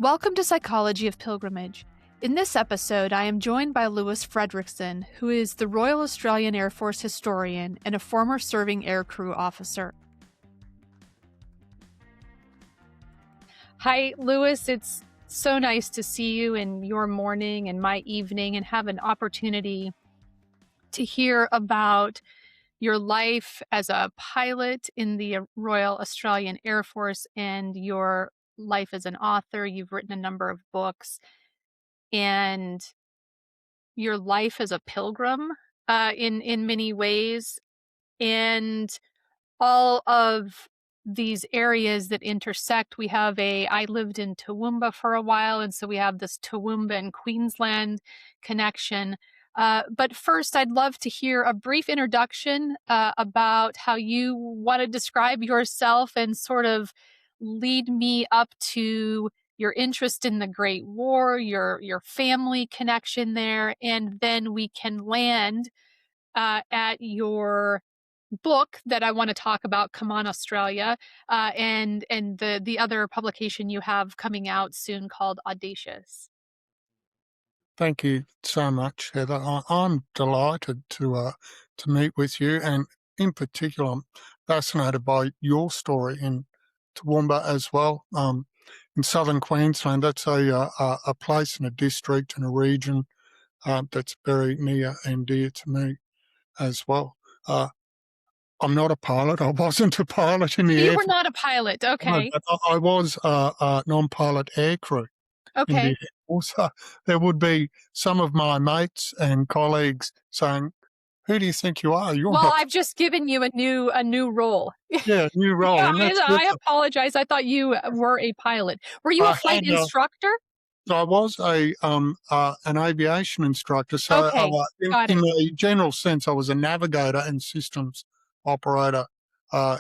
Welcome to Psychology of Pilgrimage. In this episode, I am joined by Lewis Frederickson, who is the Royal Australian Air Force historian and a former serving aircrew officer. Hi, Lewis. It's so nice to see you in your morning and my evening and have an opportunity to hear about your life as a pilot in the Royal Australian Air Force and your life as an author. You've written a number of books and your life as a pilgrim in many ways, and all of these areas that intersect. I lived in Toowoomba for a while, and so we have this Toowoomba and Queensland connection. But first, I'd love to hear a brief introduction about how you want to describe yourself and sort of lead me up to your interest in the Great War, your family connection there, and then we can land at your book that I want to talk about, Come On Australia, and the other publication you have coming out soon called Audacious. Thank you so much, Heather. I'm delighted to meet with you, and in particular, I'm fascinated by your story in Toowoomba as well. In southern Queensland, that's a place and a district and a region that's very near and dear to me as well. I'm not a pilot. I wasn't a pilot in the You Air were Force, not a pilot, no, okay? but I was a non-pilot aircrew in the Okay. Air Force. There would be some of my mates and colleagues saying, "Who do you think you are? You're Well, not." I've just given you a new role. Yeah, new role, Yeah, and that's good. I apologize. I thought you were a pilot. Were you a I flight had instructor? I was an aviation instructor, so Okay, got in it. a general sense, I was a navigator and systems operator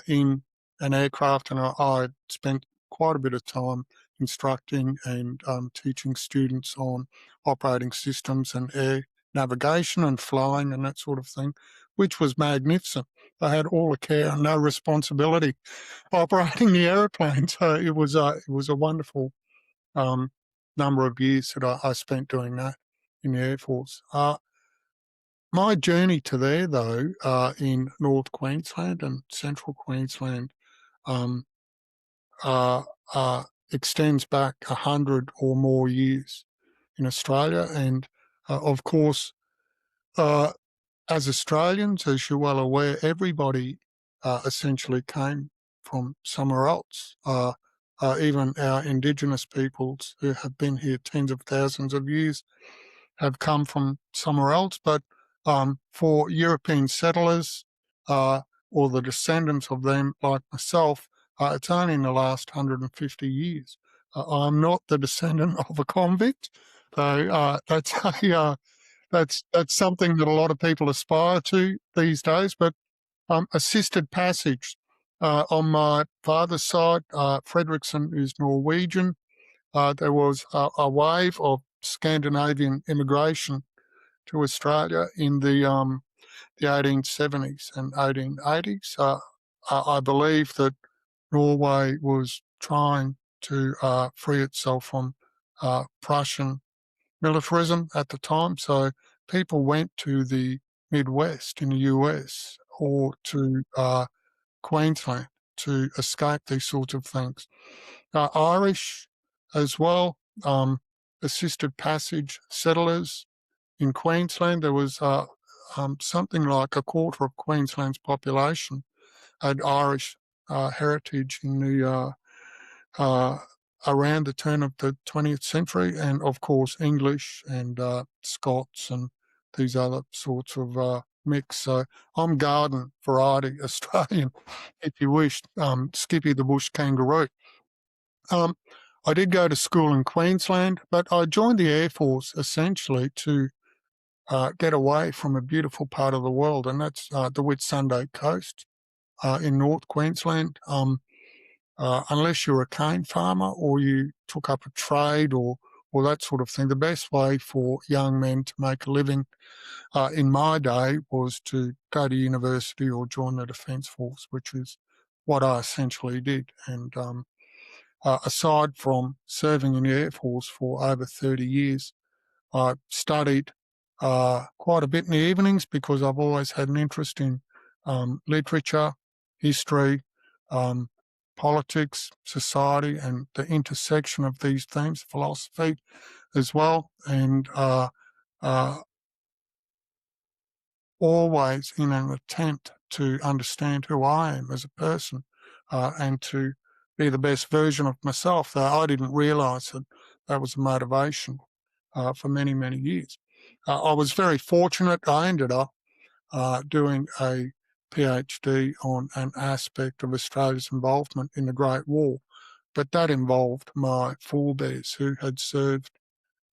in an aircraft, and I spent quite a bit of time instructing and teaching students on operating systems and air navigation and flying and that sort of thing, which was magnificent. I had all the care and no responsibility operating the aeroplane, so it was a wonderful um, number of years that I spent doing that in the Air Force. My journey to there, though, in North Queensland and Central Queensland, um, uh, extends back 100 or more years in Australia. And of course, uh, as Australians, as you're well aware, everybody essentially came from somewhere else. Even our Indigenous peoples who have been here tens of thousands of years have come from somewhere else. But for European settlers or the descendants of them, like myself, it's only in the last 150 years. I'm not the descendant of a convict, so that's something that a lot of people aspire to these days. But assisted passage on my father's side, Frederickson is Norwegian. There was a wave of Scandinavian immigration to Australia in the 1870s and 1880s. I believe that Norway was trying to free itself from Prussian militarism at the time. So people went to the Midwest in the US or to Queensland to escape these sorts of things. Irish as well, assisted passage settlers in Queensland. There was something like a quarter of Queensland's population had Irish heritage in the around the turn of the 20th century, and of course English and Scots and these other sorts of mix. So I'm garden variety Australian, if you wish, Skippy the bush kangaroo. Um, I did go to school in Queensland, but I joined the Air Force essentially to get away from a beautiful part of the world, and that's the Whitsunday Coast in North Queensland. Unless you're a cane farmer or you took up a trade or that sort of thing, the best way for young men to make a living in my day was to go to university or join the Defence Force, which is what I essentially did. And aside from serving in the Air Force for over 30 years, I studied quite a bit in the evenings because I've always had an interest in literature, history, politics, society, and the intersection of these themes, philosophy as well, and uh, always in an attempt to understand who I am as a person and to be the best version of myself, though I didn't realise that that was a motivation for many, many years. I was very fortunate. I ended up doing a PhD on an aspect of Australia's involvement in the Great War, but that involved my forebears who had served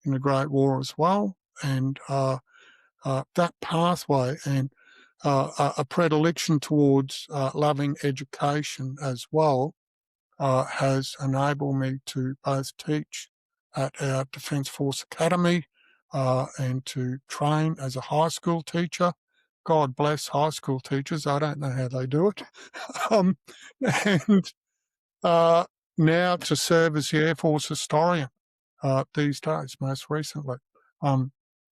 in the Great War as well, and that pathway and a predilection towards loving education as well has enabled me to both teach at our Defence Force Academy and to train as a high school teacher. God bless high school teachers. I don't know how they do it. um, and uh, now to serve as the Air Force historian these days, most recently.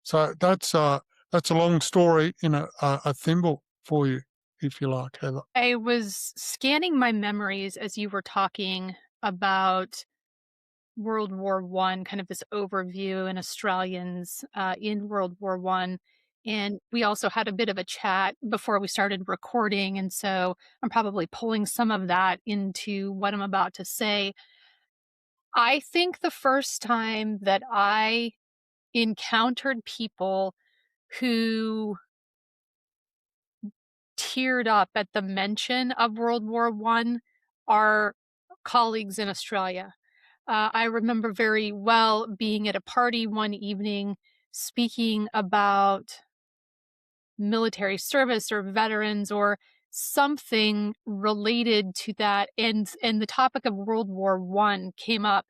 So that's a long story in a thimble for you, if you like, Heather. I was scanning my memories as you were talking about World War One, kind of this overview and Australians in World War One. And we also had a bit of a chat before we started recording. And so I'm probably pulling some of that into what I'm about to say. I think the first time that I encountered people who teared up at the mention of World War One are colleagues in Australia. I remember very well being at a party one evening speaking about military service or veterans or something related to that, and the topic of World War One came up,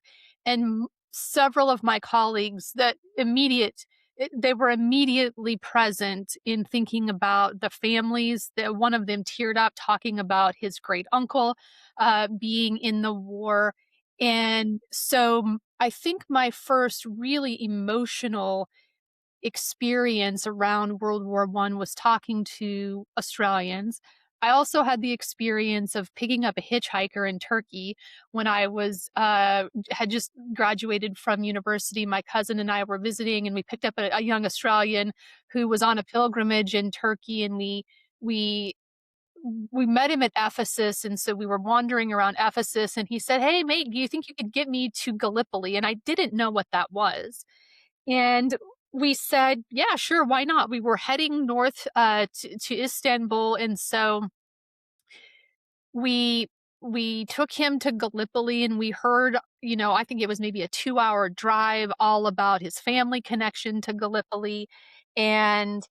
and several of my colleagues they were immediately present in thinking about the families. That one of them teared up talking about his great uncle being in the war. And so I think my first really emotional experience around World War One was talking to Australians. I also had the experience of picking up a hitchhiker in Turkey when I was had just graduated from university. My cousin and I were visiting, and we picked up a young Australian who was on a pilgrimage in Turkey, and we we met him at Ephesus, and so we were wandering around Ephesus, and he said, "Hey, mate, do you think you could get me to Gallipoli?" And I didn't know what that was. And we said, "Yeah, sure, why not?" We were heading north to Istanbul, and so we we took him to Gallipoli, and we heard, I think it was maybe a 2-hour drive all about his family connection to Gallipoli, and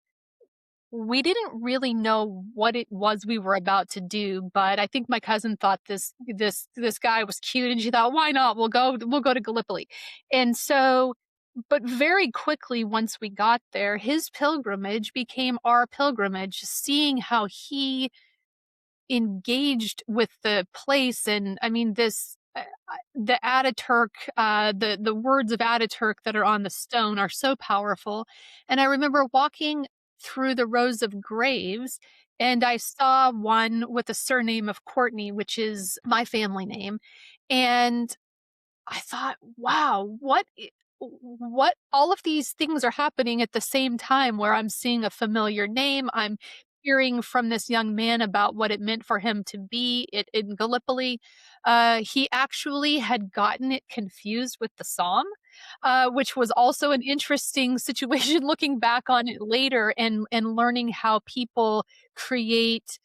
we didn't really know what it was we were about to do. But I think my cousin thought this guy was cute, and she thought, "Why not? We'll go to Gallipoli." And so, but very quickly, once we got there, his pilgrimage became our pilgrimage, seeing how he engaged with the place. And I mean, the Ataturk, the words of Ataturk that are on the stone are so powerful. And I remember walking through the rows of graves, and I saw one with a surname of Courtney, which is my family name. And I thought, wow, what all of these things are happening at the same time, where I'm seeing a familiar name. I'm hearing from this young man about what it meant for him to be in Gallipoli. He actually had gotten it confused with the Psalm, which was also an interesting situation looking back on it later, and learning how people create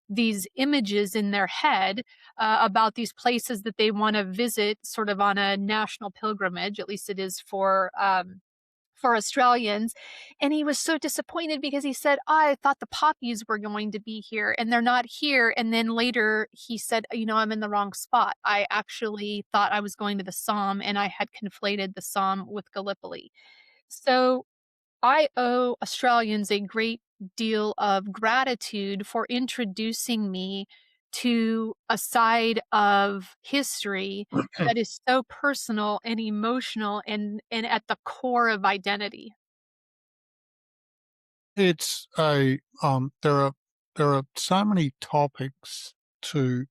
these images in their head about these places that they want to visit, sort of on a national pilgrimage. At least it is for Australians. And he was so disappointed because he said, "I thought the poppies were going to be here, and they're not here." And then later he said, "I'm in the wrong spot. I actually thought I was going to the Somme, and I had conflated the Somme with Gallipoli." So I owe Australians a great deal of gratitude for introducing me to a side of history that is so personal and emotional and at the core of identity? It's a there are so many topics to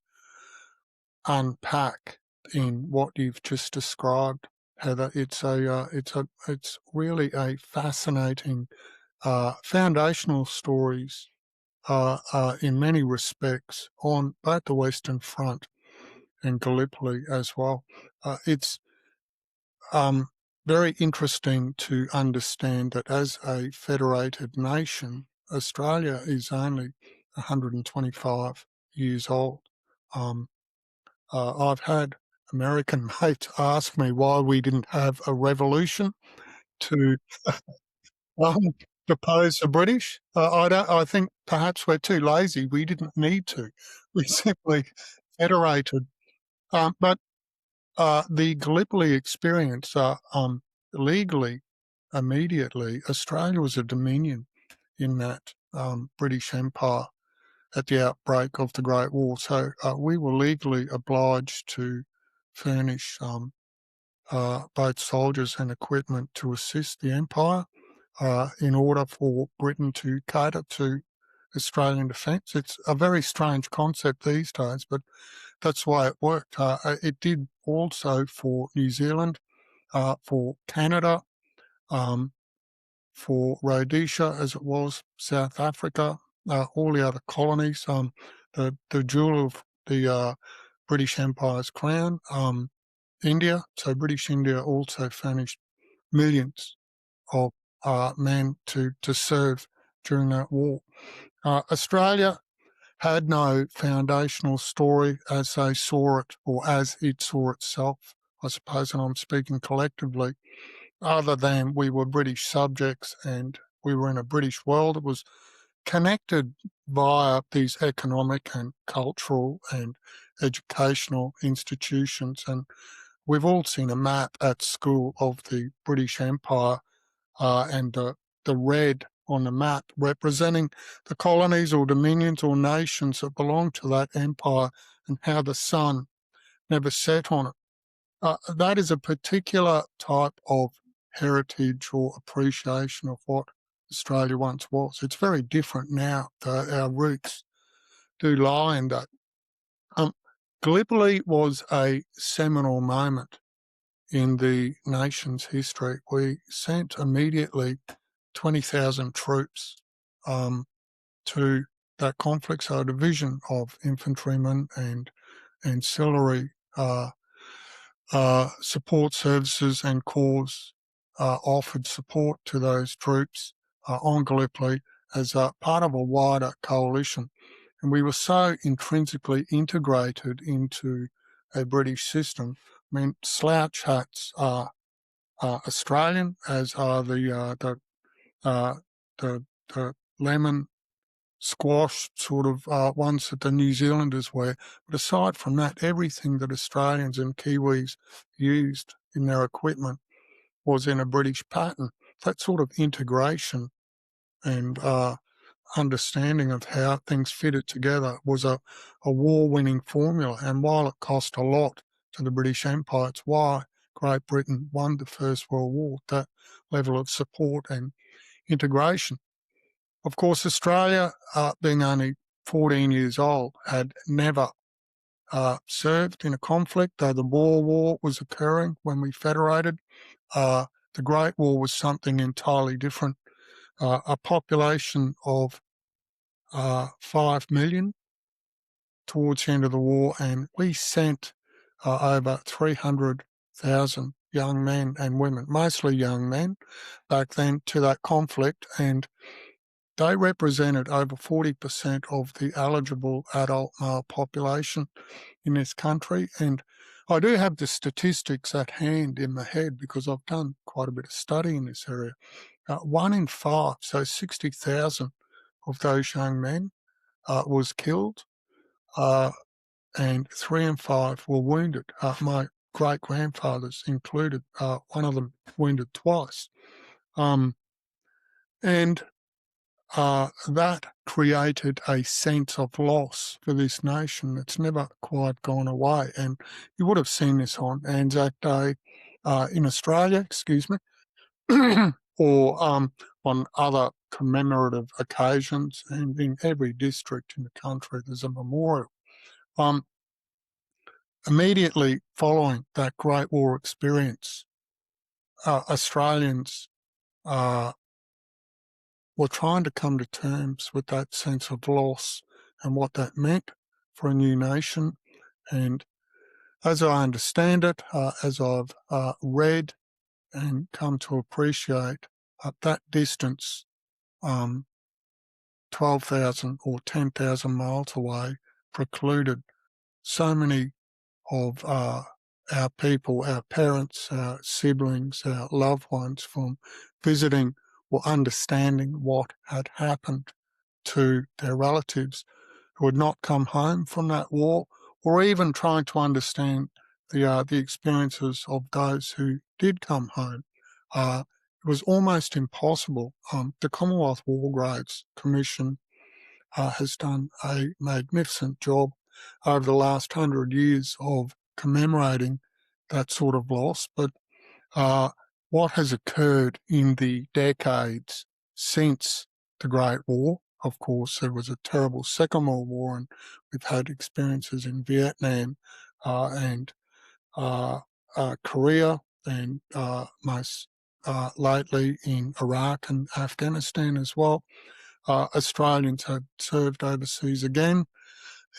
unpack in what you've just described, Heather. It's really a fascinating foundational stories in many respects on both the Western Front and Gallipoli as well. It's um, very interesting to understand that as a federated nation, Australia is only 125 years old. Um, I've had American mates ask me why we didn't have a revolution to um, depose the British. I think perhaps we're too lazy. We didn't need to. We simply federated. But the Gallipoli experience, legally, immediately, Australia was a dominion in that British Empire at the outbreak of the Great War. So we were legally obliged to furnish both soldiers and equipment to assist the Empire in order for Britain to cater to Australian defence. It's a very strange concept these days, but that's why it worked. It did also for New Zealand, for Canada, um, for Rhodesia, as it was South Africa, all the other colonies. The jewel of the British Empire's crown, India. So British India also furnished millions of men to serve during that war. Australia had no foundational story as they saw it or as it saw itself, I suppose, and I'm speaking collectively, other than we were British subjects and we were in a British world. It was connected via these economic and cultural and educational institutions. And we've all seen a map at school of the British Empire and the red on the map representing the colonies or dominions or nations that belong to that empire and how the sun never set on it. That is a particular type of heritage or appreciation of what Australia once was. It's very different now, though our roots do lie in that. Um, Gallipoli was a seminal moment in the nation's history. We sent immediately 20,000 troops to that conflict, so a division of infantrymen and ancillary support services and corps offered support to those troops on Gallipoli as part of a wider coalition. And we were so intrinsically integrated into a British system. I mean, slouch hats are Australian, as are the lemon squash sort of ones that the New Zealanders wear. But aside from that, everything that Australians and Kiwis used in their equipment was in a British pattern. That sort of integration and understanding of how things fitted together was a war-winning formula. And while it cost a lot to the British Empire, it's why Great Britain won the First World War, that level of support and integration. Of course, Australia, being only 14 years old, had never served in a conflict, though the Boer War was occurring when we federated. The Great War was something entirely different. A population of 5 million towards the end of the war, and we sent over 300,000 young men and women, mostly young men, back then to that conflict, and they represented over 40% of the eligible adult male population in this country. And I do have the statistics at hand in my head because I've done quite a bit of study in this area. 1 in 5, so 60,000 of those young men was killed, and 3 in 5 were wounded. My great-grandfathers included, one of them wounded twice. And that created a sense of loss for this nation that's never quite gone away. And you would have seen this on ANZAC Day in Australia, excuse me, or on other commemorative occasions, and in every district in the country there's a memorial. Immediately following that Great War experience, Australians were trying to come to terms with that sense of loss and what that meant for a new nation. And as I understand it, as I've read and come to appreciate, that distance, 12,000 or 10,000 miles away, precluded so many of our people, our parents, our siblings, our loved ones from visiting or understanding what had happened to their relatives who had not come home from that war, or even trying to understand the experiences of those who did come home. It was almost impossible. The Commonwealth War Graves Commission has done a magnificent job over the last 100 years of commemorating that sort of loss. But what has occurred in the decades since the Great War, of course, there was a terrible Second World War, and we've had experiences in Vietnam and Korea, and most lately in Iraq and Afghanistan as well. Australians have served overseas again,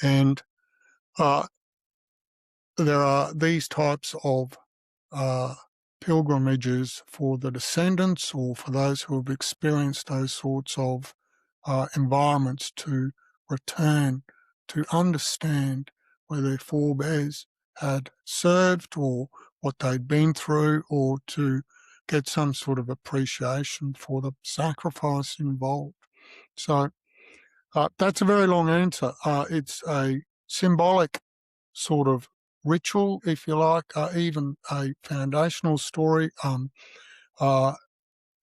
and there are these types of pilgrimages for the descendants or for those who have experienced those sorts of environments to return to understand where their forebears had served or what they'd been through, or to get some sort of appreciation for the sacrifice involved. So that's a very long answer. It's a symbolic sort of ritual, if you like, even a foundational story.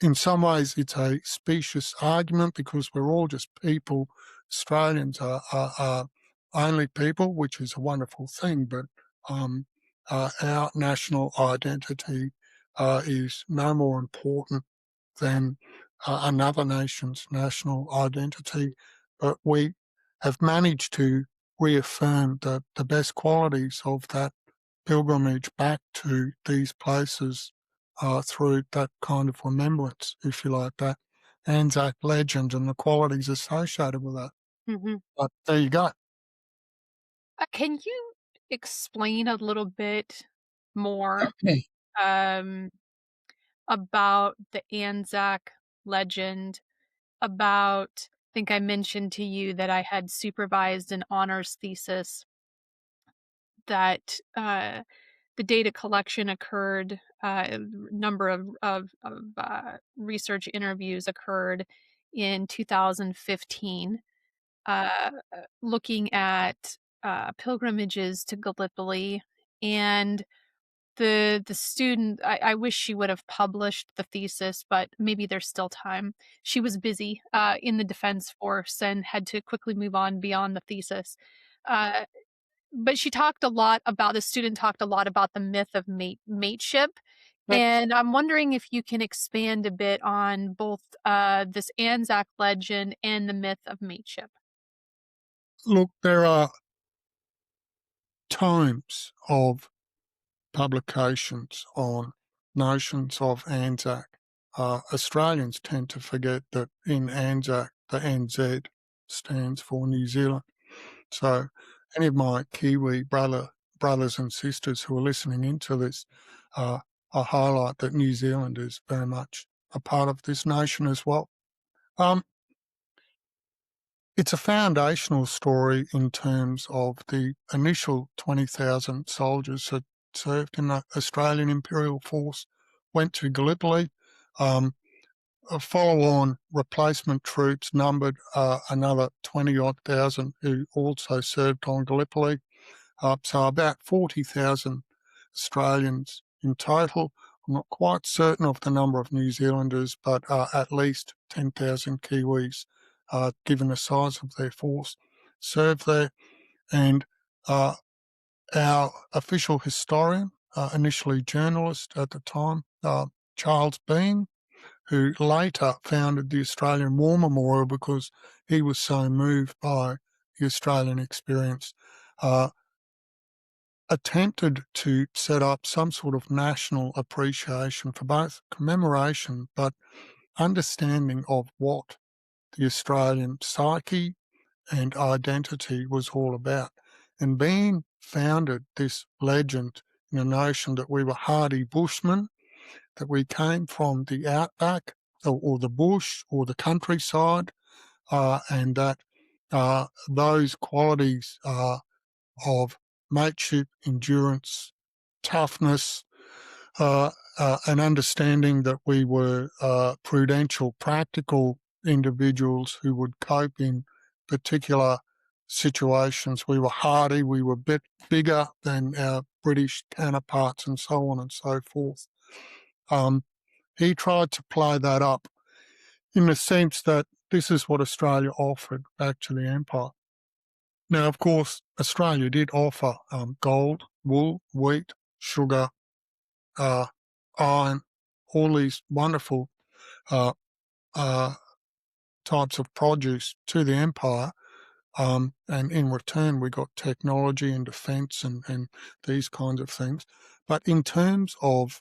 In some ways, it's a specious argument because we're all just people. Australians are only people, which is a wonderful thing, but our national identity is no more important than another nation's national identity. But we have managed to reaffirm the best qualities of that pilgrimage back to these places through that kind of remembrance, if you like, that ANZAC legend and the qualities associated with that. Hmm. But there you go. Can you explain a little bit more um, about the Anzac legend? About, I think I mentioned to you that I had supervised an honors thesis that the data collection occurred, a number of research interviews occurred in 2015, looking at pilgrimages to Gallipoli. And the student, I wish she would have published the thesis, but maybe there's still time. She was busy in the Defense Force and had to quickly move on beyond the thesis. Uh, but she talked a lot about, the student talked a lot about the myth of mateship. Yep. And I'm wondering if you can expand a bit on both this Anzac legend and the myth of mateship. Look, there are tomes of publications on notions of ANZAC. Australians tend to forget that in ANZAC, the NZ stands for New Zealand. So any of my Kiwi brothers and sisters who are listening into this, I highlight that New Zealand is very much a part of this nation as well. Um, it's a foundational story in terms of the initial 20,000 soldiers that served in the Australian Imperial Force, went to Gallipoli. A follow-on replacement troops numbered another 20-odd thousand who also served on Gallipoli. So about 40,000 Australians in total, I'm not quite certain of the number of New Zealanders, but at least 10,000 Kiwis, given the size of their force, served there. And our official historian, initially journalist at the time, Charles Bean, who later founded the Australian War Memorial because he was so moved by the Australian experience, attempted to set up some sort of national appreciation for both commemoration but understanding of what the Australian psyche and identity was all about. And Bean founded this legend in the notion that we were hardy bushmen, that we came from the outback or the bush or the countryside, and that those qualities of mateship, endurance, toughness, an understanding that we were prudential, practical individuals who would cope in particular situations. We were hardy, we were a bit bigger than our British counterparts, and so on and so forth. He tried to play that up in the sense that this is what Australia offered back to the empire. Now, of course, Australia did offer gold, wool, wheat, sugar, iron, all these wonderful uh, types of produce to the empire. And in return, we got technology and defence and these kinds of things. But in terms of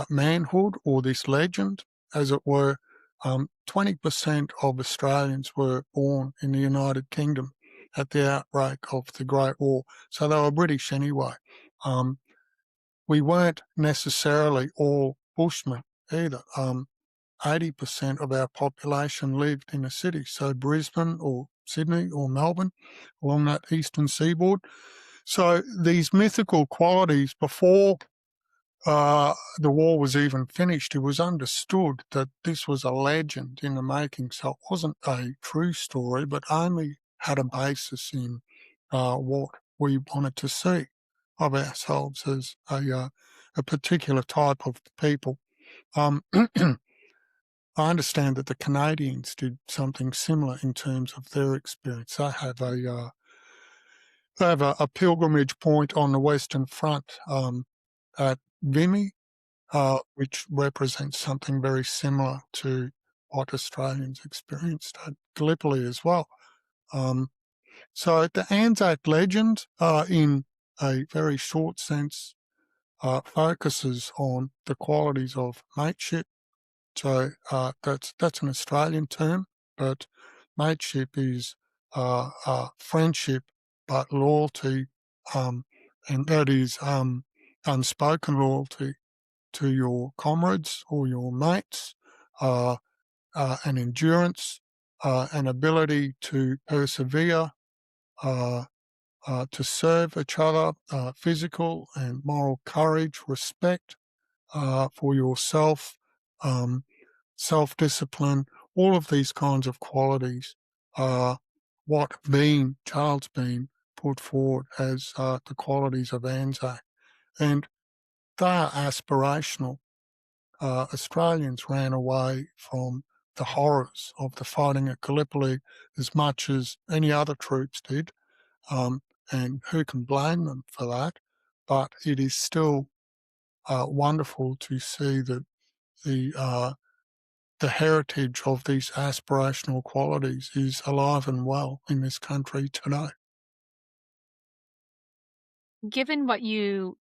manhood or this legend, as it were, 20% of Australians were born in the United Kingdom at the outbreak of the Great War. So they were British anyway. We weren't necessarily all Bushmen either. 80% of our population lived in a city, so Brisbane or Sydney or Melbourne along that eastern seaboard. So these mythical qualities before the war was even finished, it was understood that this was a legend in the making. So it wasn't a true story, but only had a basis in what we wanted to see of ourselves as a particular type of people. I understand that the Canadians did something similar in terms of their experience. They have a pilgrimage point on the Western Front at Vimy, which represents something very similar to what Australians experienced at Gallipoli as well. So the Anzac legend, in a very short sense, focuses on the qualities of mateship. So that's an Australian term, but mateship is friendship, but loyalty, and that is unspoken loyalty to your comrades or your mates, and endurance, an ability to persevere, to serve each other, physical and moral courage, respect for yourself, self-discipline, all of these kinds of qualities are what Charles Bean put forward as the qualities of ANZAC. And they are aspirational. Australians ran away from the horrors of the fighting at Gallipoli as much as any other troops did, and who can blame them for that? But it is still wonderful to see that the heritage of these aspirational qualities is alive and well in this country today. Given what you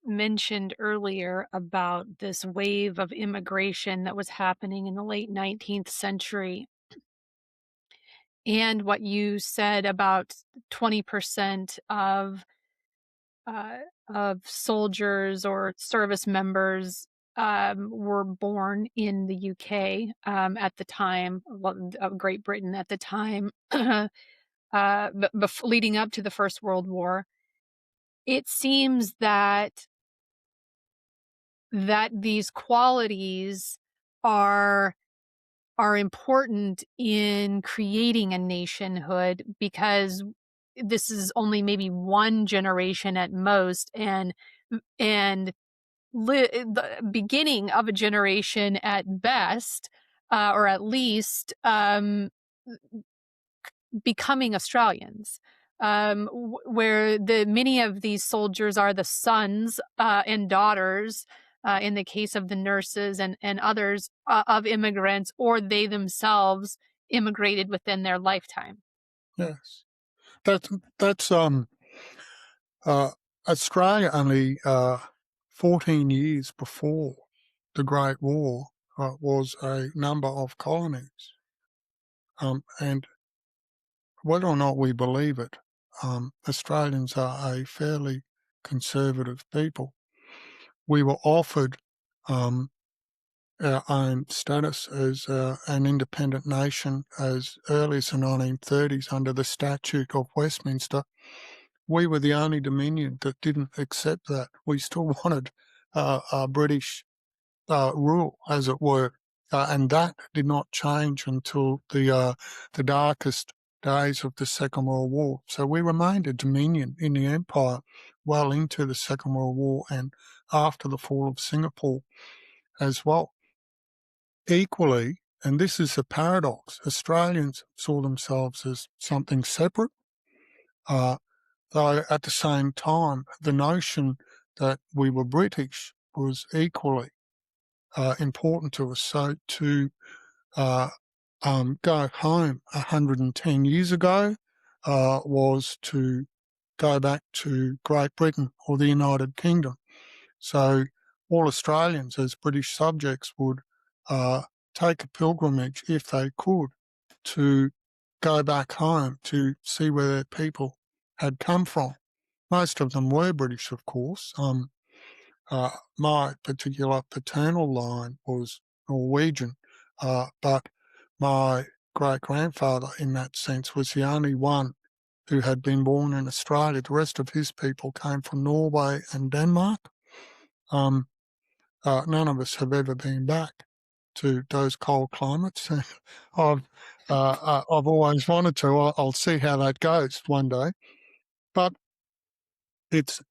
mentioned earlier about this wave of immigration that was happening in the late 19th century, and what you said about 20% uh, of soldiers or service members were born in the UK at the time, of Great Britain at the time, leading up to the First World War. It seems that these qualities are important in creating a nationhood, because this is only maybe one generation at most, and and the beginning of a generation at best, or at least becoming Australians, where many of these soldiers are the sons and daughters, in the case of the nurses and others, of immigrants, or they themselves immigrated within their lifetime. Yes. That's uh, Australia only 14 years before the Great War was a number of colonies. And whether or not we believe it, Australians are a fairly conservative people. We were offered our own status as an independent nation as early as the 1930s under the Statute of Westminster. We were the only Dominion that didn't accept that. We still wanted British rule, as it were, and that did not change until the darkest days of the Second World War. So we remained a Dominion in the Empire well into the Second World War and after the fall of Singapore as well. Equally, and this is a paradox, Australians saw themselves as something separate, though at the same time, the notion that we were British was equally important to us. So to go home 110 years ago was to go back to Great Britain or the United Kingdom. So all Australians as British subjects would take a pilgrimage, if they could, to go back home to see where their people had come from. Most of them were British, of course. My particular paternal line was Norwegian, but my great-grandfather, in that sense, was the only one who had been born in Australia. The rest of his people came from Norway and Denmark. None of us have ever been back to those cold climates. I've always wanted to. I'll see how that goes one day. But it's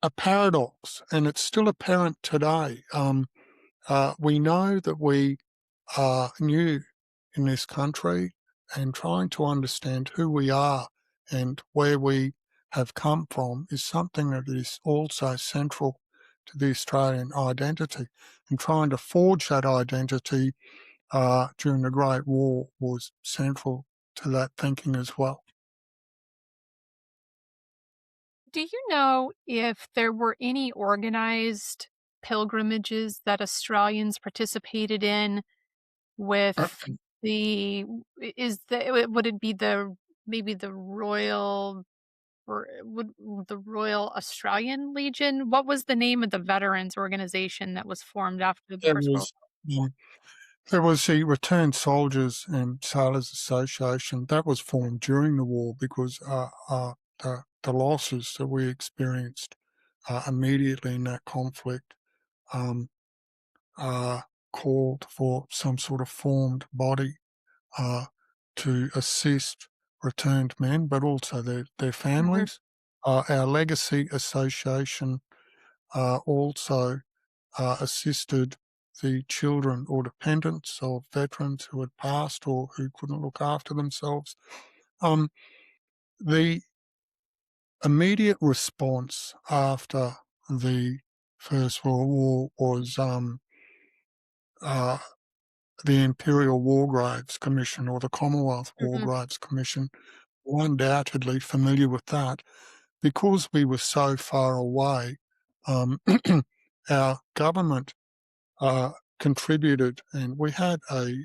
a paradox, and it's still apparent today. We know that we are new in this country, and trying to understand who we are and where we have come from is something that is also central to the Australian identity. And trying to forge that identity during the Great War was central to that thinking as well. Do you know if there were any organized pilgrimages that Australians participated in with would it be maybe the Royal, or would the Royal Australian Legion? What was the name of the veterans organization that was formed after the There First World was There was the Returned Soldiers and Sailors Association. That was formed during the war because the losses that we experienced immediately in that conflict um, called for some sort of formed body to assist returned men, but also their War? Mhm. families. Our Legacy Association also assisted the children or dependents of veterans who had passed or who couldn't look after themselves. The immediate response after the First World War was uh, the Imperial War Graves Commission or the Commonwealth War Mhm. Graves Commission. We're undoubtedly familiar with that. Because we were so far away, our government contributed, and we had a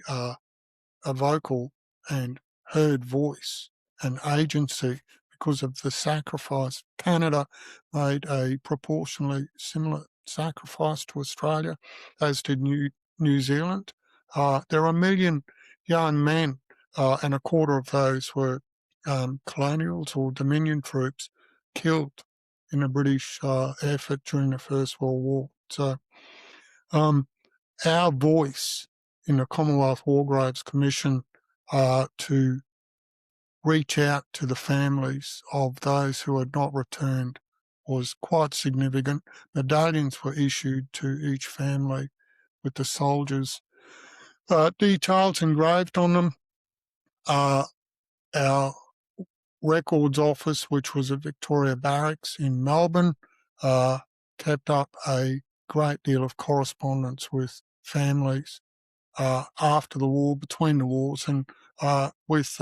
vocal and heard voice and agency because of the sacrifice. Canada made a proportionally similar sacrifice to Australia, as did New Zealand. There are 1 million young men, and a quarter of those were colonials or Dominion troops killed in a British effort during the First World War. So our voice in the Commonwealth War Graves Commission to reach out to the families of those who had not returned was quite significant. Medallions were issued to each family with the soldiers' details engraved on them. Our records office, which was at Victoria Barracks in Melbourne, kept up a great deal of correspondence with families after the war, between the wars, and with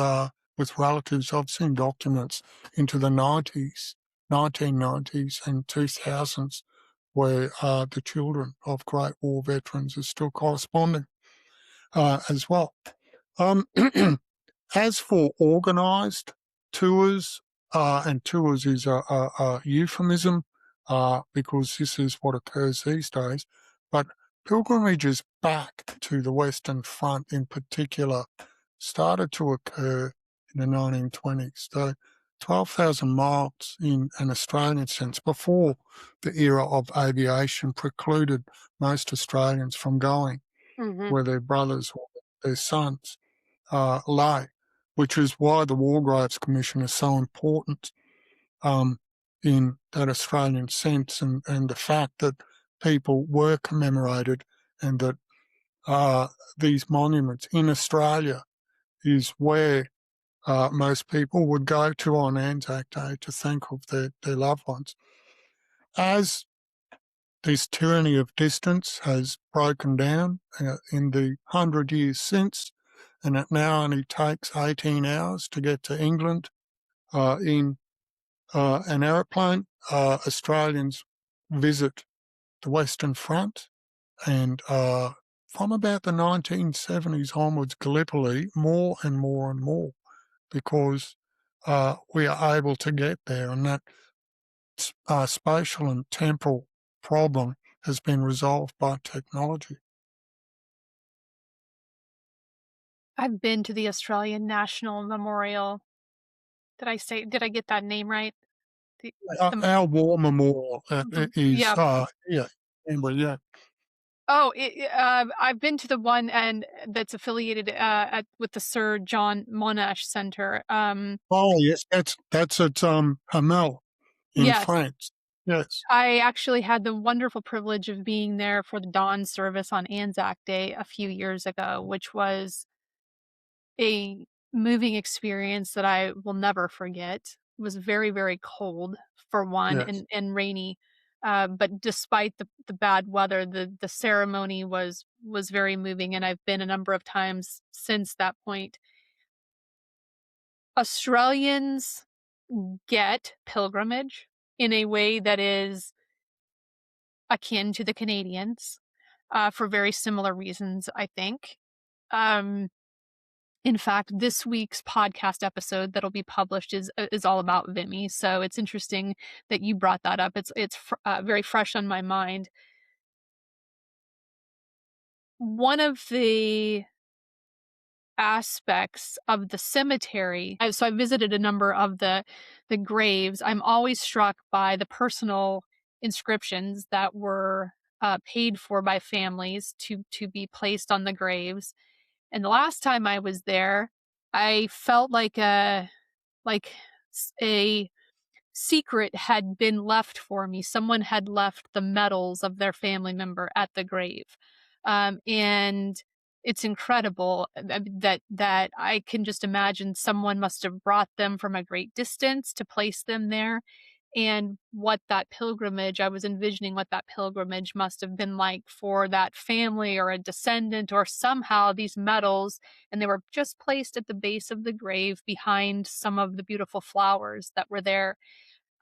relatives. I've seen documents into the 1990s and 2000s, where the children of Great War veterans are still corresponding as well. As for organised tours, and tours is a euphemism because this is what occurs these days, but pilgrimages back to the Western Front in particular started to occur in the 1920s. So 12,000 miles in an Australian sense before the era of aviation precluded most Australians from going Mm-hmm. where their brothers or their sons lay, which is why the War Graves Commission is so important in that Australian sense, and the fact that people were commemorated and that these monuments in Australia is where most people would go to on Anzac Day to think of their loved ones. As this tyranny of distance has broken down in the 100 years since, and it now only takes 18 hours to get to England in an aeroplane. Australians visit the Western Front, and from about the 1970s onwards, Gallipoli, more and more and more, because we are able to get there, and that spatial and temporal problem has been resolved by technology. I've been to the Australian National Memorial. Did I get that name right? The Our war memorial is, yeah. yeah, anyway, yeah. Oh, I've been to the one and that's affiliated with the Sir John Monash Center. Oh, yes, that's at Hamel in Yes, France. Yes, I actually had the wonderful privilege of being there for the dawn service on Anzac Day a few years ago, which was a moving experience that I will never forget. It was very, very cold for one yes. and rainy. But despite the bad weather, the ceremony was very moving, and I've been a number of times since that point. Australians get pilgrimage in a way that is akin to the Canadians, for very similar reasons, I think. Um, In fact, this week's podcast episode that'll be published is all about Vimy, so it's interesting that you brought that up. It's very fresh on my mind. One of the aspects of the cemetery, so I visited a number of the graves. I'm always struck by the personal inscriptions that were paid for by families to be placed on the graves. And the last time I was there, I felt like a secret had been left for me. Someone had left the medals of their family member at the grave. And it's incredible that I can just imagine someone must have brought them from a great distance to place them there. And what that pilgrimage, I was envisioning what that pilgrimage must have been like for that family or a descendant, or somehow these medals, and they were just placed at the base of the grave behind some of the beautiful flowers that were there.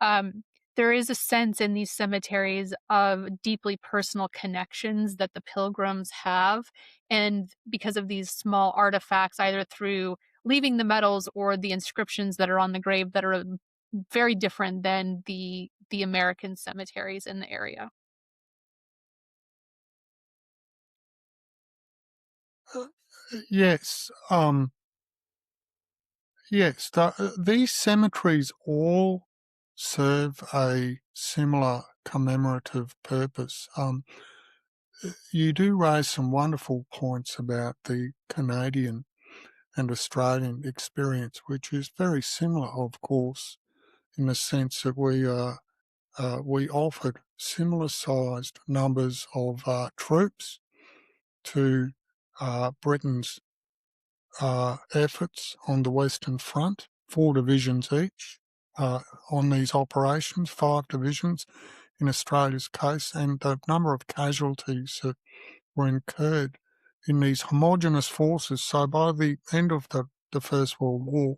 um, there is a sense in these cemeteries of deeply personal connections that the pilgrims have. And because of these small artifacts, either through leaving the medals or the inscriptions that are on the grave that are very different than the American cemeteries in the area. Uh, yes, yes. These cemeteries all serve a similar commemorative purpose. You do raise some wonderful points about the Canadian and Australian experience, which is very similar, of course, in the sense that we are we offered similar sized numbers of troops to Britain's efforts on the Western Front, 4 divisions each on these operations, 5 divisions in Australia's case, and the number of casualties that were incurred in these homogenous forces. So by the end of the First World War,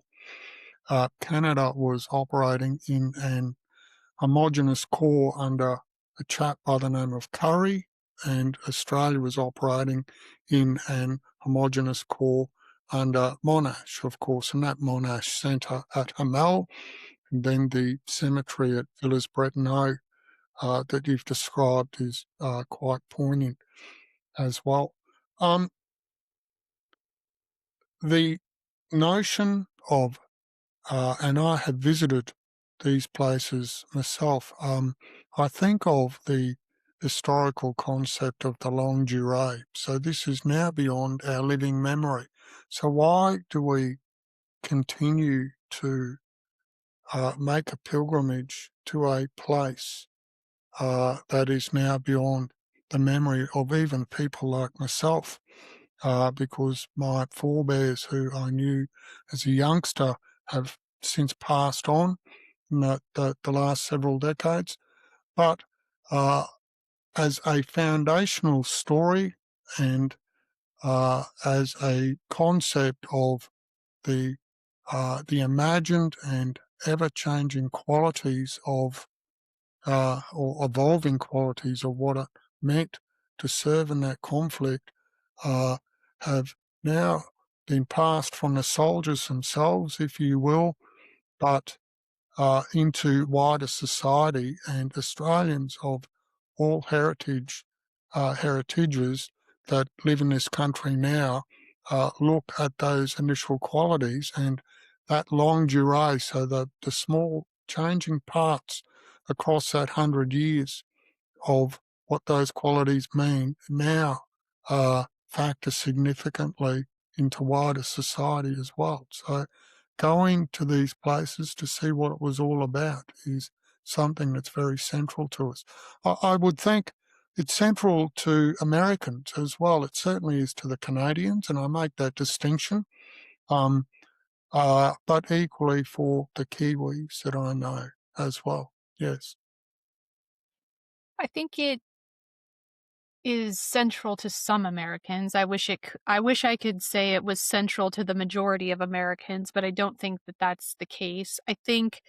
Canada was operating in an homogenous corps under a chap by the name of Curry, and Australia was operating in an homogenous corps under Monash, of course, and that Monash centre at Hamel, and then the cemetery at Villers-Bretonneux that you've described is quite poignant as well. The notion of, and I have visited these places myself, I think of the historical concept of the longue durée. So this is now beyond our living memory. So why do we continue to make a pilgrimage to a place that is now beyond the memory of even people like myself? Because my forebears, who I knew as a youngster, have since passed on in the last several decades. But as a foundational story and as a concept of the imagined and ever-changing qualities of or evolving qualities of what it meant to serve in that conflict have now been passed from the soldiers themselves, if you will, but into wider society, and Australians of all heritages that live in this country now look at those initial qualities and that longue durée, so the small changing parts across that 100 years of what those qualities mean now factor significantly into wider society as well. So going to these places to see what it was all about is something that's very central to us. I would think it's central to Americans as well. It certainly is to the Canadians, and I make that distinction, but equally for the Kiwis that I know as well. Yes. I think it is central to some Americans. I wish I could say it was central to the majority of Americans, but I don't think that that's the case. I think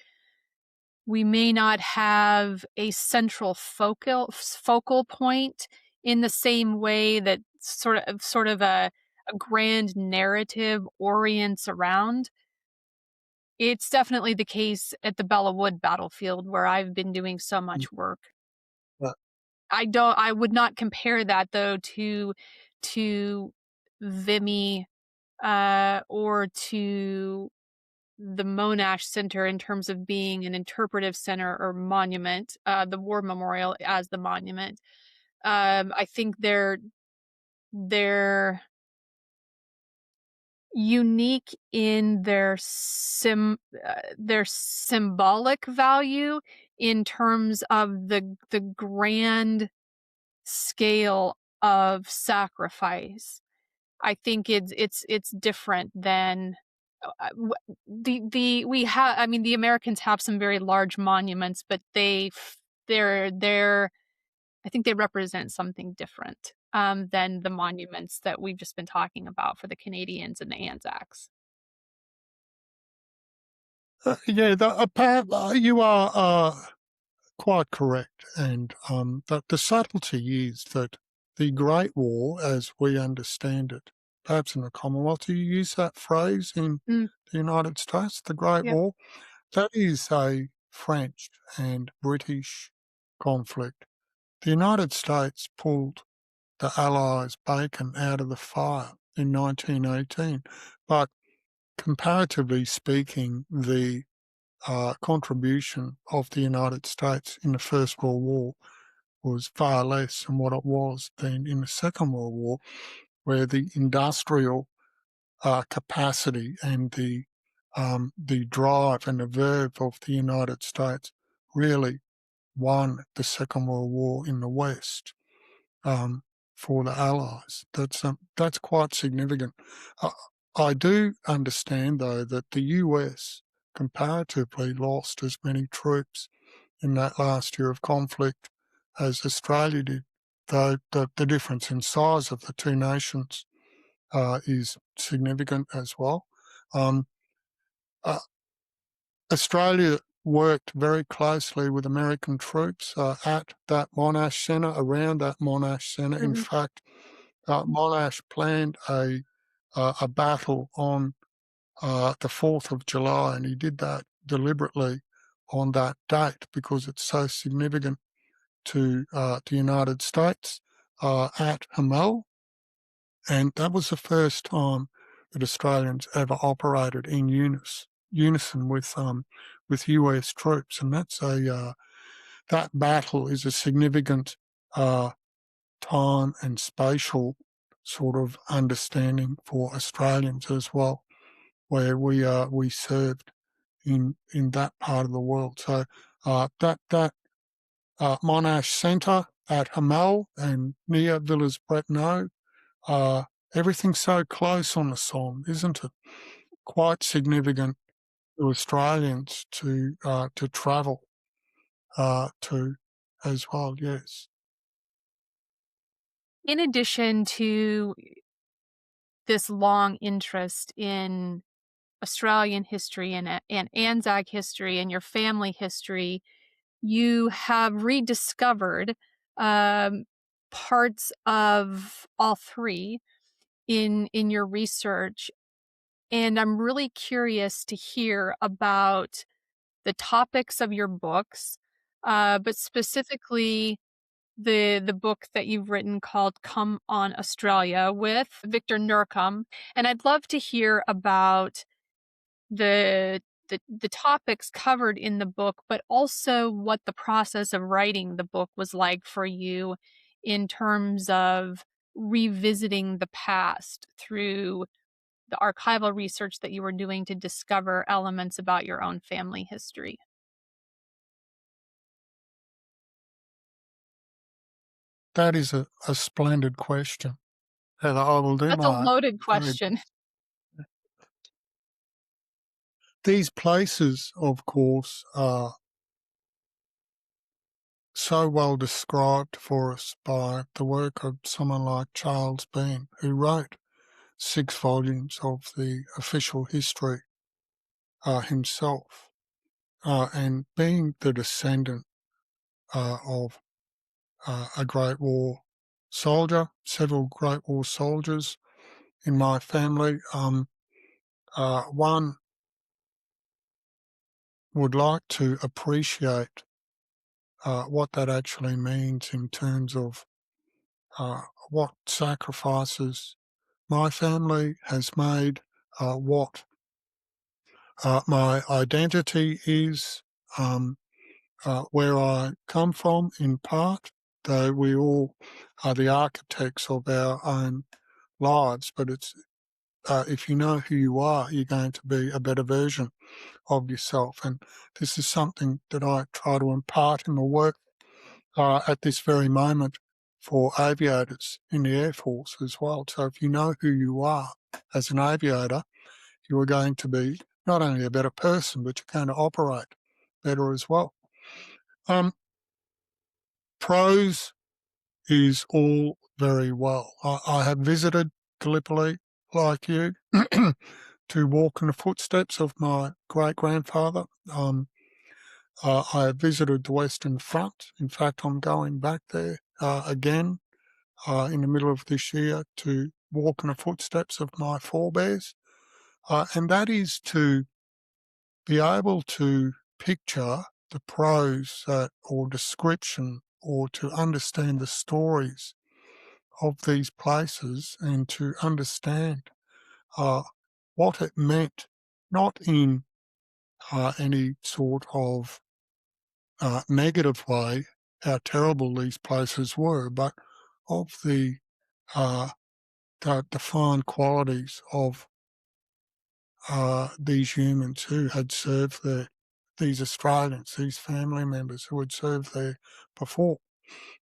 we may not have a central focal point in the same way that sort of a grand narrative orients around. It's definitely the case at the Bella Wood battlefield where I've been doing so much work. Uh, I would not compare that though to Vimy or to the Monash Center in terms of being an interpretive center or monument, the War Memorial as the monument. I think they're unique in their symbolic value in terms of the grand scale of sacrifice. I think it's different than the we have. I mean, the Americans have some very large monuments, but they're I think they represent something different than the monuments that we've just been talking about for the Canadians and the Anzacs. yeah, you are quite correct, and the subtlety is that the Great War, as we understand it, perhaps in the Commonwealth, do you use that phrase in Mm, the United States, the Great yeah. War? That is a French and British conflict. The United States pulled the Allies' bacon out of the fire in 1918, but comparatively speaking, the contribution of the United States in the First World War was far less than what it was then in the Second World War, where the industrial capacity and the drive and the verve of the United States really won the Second World War in the West for the Allies. That's quite significant. Uh, I do understand, though, that the US comparatively lost as many troops in that last year of conflict as Australia did, though the difference in size of the two nations is significant as well. Um, uh, Australia worked very closely with American troops at that Monash Centre, around that Monash Centre. In Mhm. fact, Monash planned a battle on the 4th of July, and he did that deliberately on that date because it's so significant to the United States at Hamel, and that was the first time that Australians ever operated in unison with US troops, and that battle is a significant uh, time and spatial sort of understanding for Australians as well, where we served in that part of the world. So that Monash Centre at Hamel and near Villas Bretonneux, everything's so close on the Somme, isn't it? Quite significant to Australians to travel to as well. Yes, In addition to this long interest in Australian history and ANZAC history and your family history, you have rediscovered um, parts of all three in your research, and I'm really curious to hear about the topics of your books, but specifically the book that you've written called Come on Australia with Victor Nurkum, and I'd love to hear about the the topics covered in the book, but also what the process of writing the book was like for you in terms of revisiting the past through the archival research that you were doing to discover elements about your own family history. that is a splendid question. Heather, I will do That's a my loaded very. question. These places, of course, are so well described for us by the work of someone like Charles Bean, who wrote 6 volumes of the official history himself. And being the descendant of a Great War soldier, several Great War soldiers in my family, one would like to appreciate what that actually means in terms of what sacrifices my family has made, what my identity is, where I come from in part, though we all are the architects of our own lives. But it's if you know who you are, you're going to be a better version of yourself. And this is something that I try to impart in the work at this very moment for aviators in the Air Force as well. So if you know who you are as an aviator, you are going to be not only a better person, but you're going to operate better as well. Prose is all very well. I have visited Gallipoli like you to walk in the footsteps of my great-grandfather. I have visited the Western Front. In fact, I'm going back there again in the middle of this year to walk in the footsteps of my forebears. And that is to be able to picture the prose or description or to understand the stories of these places and to understand uh, what it meant, not in any sort of negative way, how terrible these places were, but of uh, the fine qualities of these humans who had served there. these Australians, these family members who had served there before.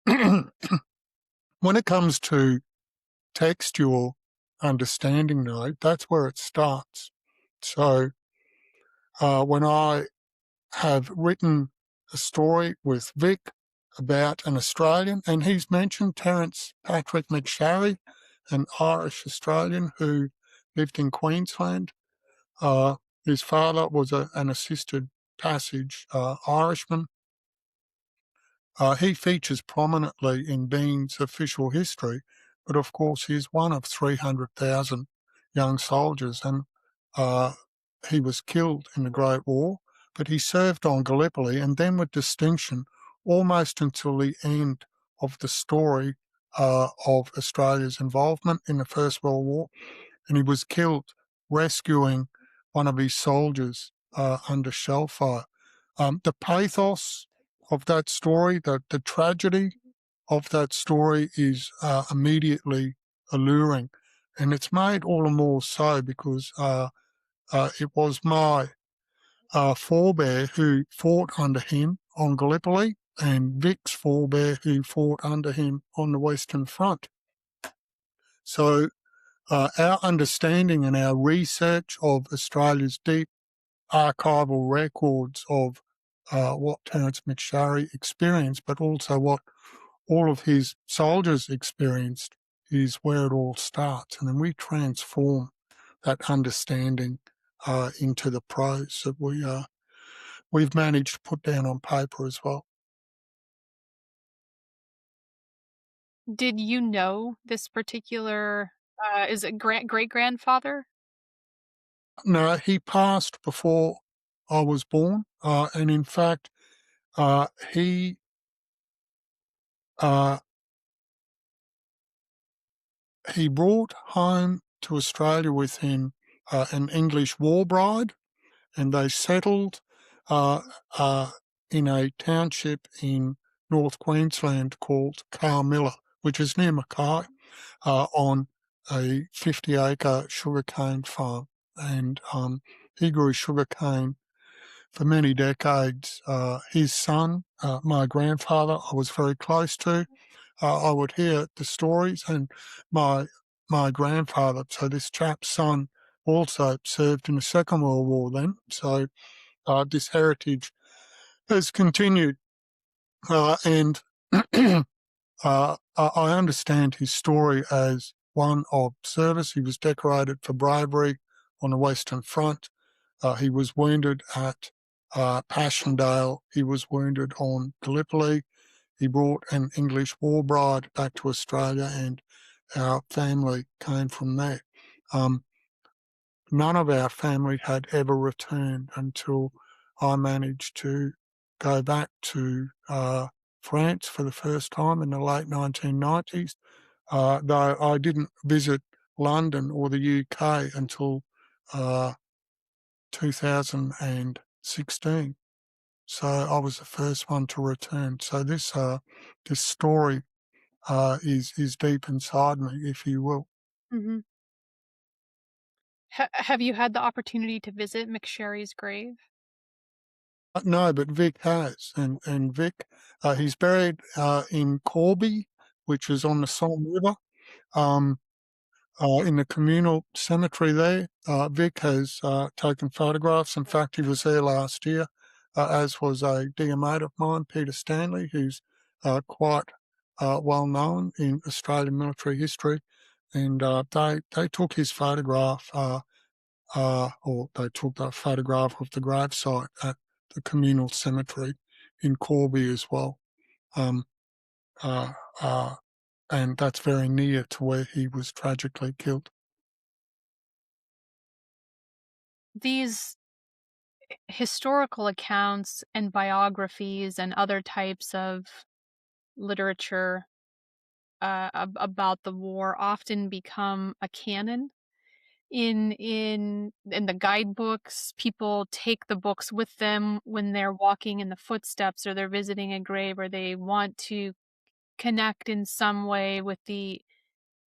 When it comes to textual understanding, though, that's where it starts. So when I have written a story with Vic about an Australian, and he's mentioned Terence Patrick McSharry, an Irish Australian who lived in Queensland. His father was an assisted passage Irishman. He features prominently in Bean's official history, but of course he's one of 300,000 young soldiers, and he was killed in the Great War, but he served on Gallipoli and then with distinction almost until the end of the story of Australia's involvement in the First World War, and he was killed rescuing one of his soldiers under shell fire. The pathos of that story, the tragedy of that story is immediately alluring. And it's made all the more so because it was my forebear who fought under him on Gallipoli and Vic's forebear who fought under him on the Western Front. So our understanding and our research of Australia's deep archival records of what Terence McSharry experienced, but also what all of his soldiers experienced, is where it all starts. And then we transform that understanding into the prose that we've managed to put down on paper as well. Did you know this particular, is it great-grandfather? No, he passed before I was born, and in fact, he uh, he brought home to Australia with him an English war bride, and they settled uh, in a township in North Queensland called Carmilla, which is near Mackay, on a 50-acre sugarcane farm. And he grew sugarcane for many decades. His son, my grandfather, I was very close to. I would hear the stories, and my grandfather, so this chap's son, also served in the Second World War then. So this heritage has continued, and I understand his story as one of service. He was decorated for bravery on the Western Front. He was wounded at Passchendaele. He was wounded on Gallipoli. He brought an English war bride back to Australia, and our family came from there. None of our family had ever returned until I managed to go back to France for the first time in the late 1990s, though I didn't visit London or the UK until 2016. So I was the first one to return. So this story is deep inside me, if you will. Mhm. Have you had the opportunity to visit McSharry's grave? No, but Vic has, and Vic, he's buried in Corby, which is on the Somme River, um, in the communal cemetery there. Vic has taken photographs. In fact, he was there last year, as was a dear mate of mine, Peter Stanley, who's quite well known in Australian military history, and they took his photograph. Or they took a photograph of the gravesite at the communal cemetery in Corby as well. Um, uh, uh, and that's very near to where he was tragically killed. These historical accounts and biographies and other types of literature about the war often become a canon in the guidebooks. People take the books with them when they're walking in the footsteps or they're visiting a grave, or they want to connect in some way with the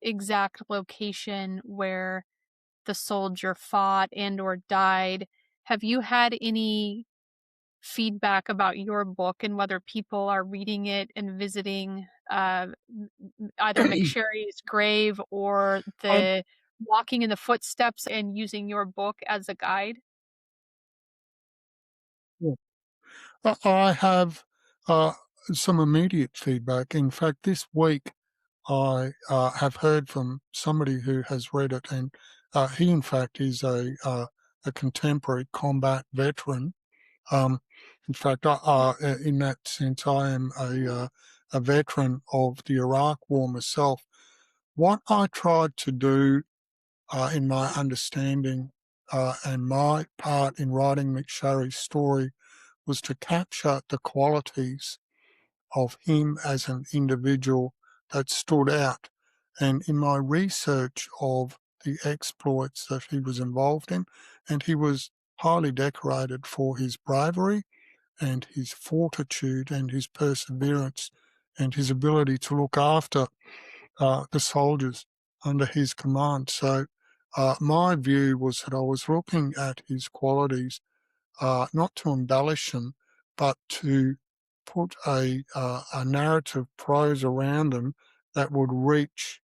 exact location where the soldier fought and or died. Have you had any feedback about your book and whether people are reading it and visiting either McSharry's grave or Um, the walking in the footsteps and using your book as a guide? yeah. I have uh, some immediate feedback. In fact, this week I have heard from somebody who has read it, and he, in fact, is a contemporary combat veteran. Um, in fact, in that sense, I am a veteran of the Iraq War myself. What I tried to do in my understanding and my part in writing McSharry's story was to capture the qualities of him as an individual that stood out. And in my research of the exploits that he was involved in, and he was highly decorated for his bravery and his fortitude and his perseverance and his ability to look after the soldiers under his command. So my view was that I was looking at his qualities not to embellish them, but to put a narrative prose around them that would reach